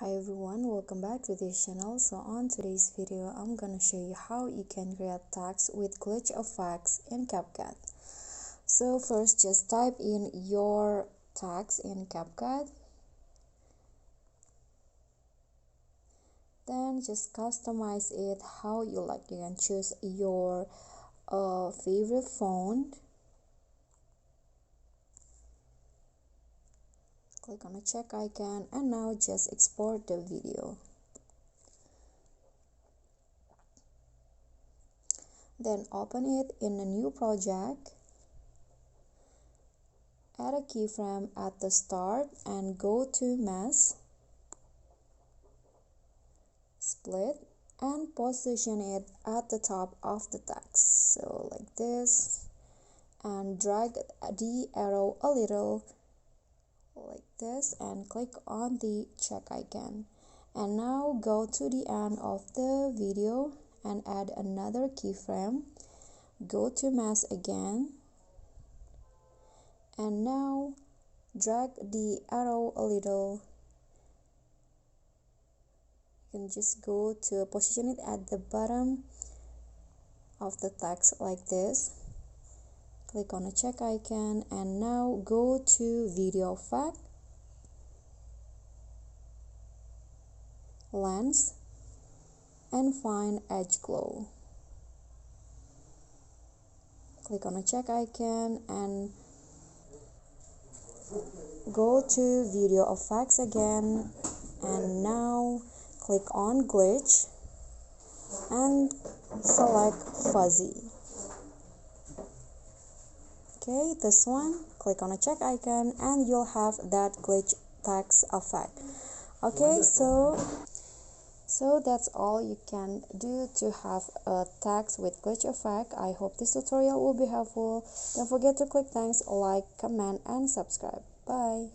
Hi everyone, welcome back to this channel. So on today's video, I'm gonna show you how you can create text with glitch effects in CapCut. So first, just type in your text in CapCut. Then just customize it how you like. You can choose your favorite font. Click on the check icon and now just export the video. Then open it in a new project. Add a keyframe at the start and go to Mask, Split, and position it at the top of the text. So like this, and drag the arrow a little like this and click on the check icon. And now go to the end of the video and add another keyframe. Go to Mask again, and now drag the arrow a little. You can just go to position it at the bottom of the text like this. Click on the check icon and now go to video effect, lens, and find edge glow. Click on the check icon and go to video effects again, and now click on glitch and select fuzzy. Okay, this one, click on a check icon and you'll have that glitch text effect. Okay, so that's all you can do to have a text with glitch effect. I hope this tutorial will be helpful. Don't forget to click thanks, like, comment, and subscribe. Bye.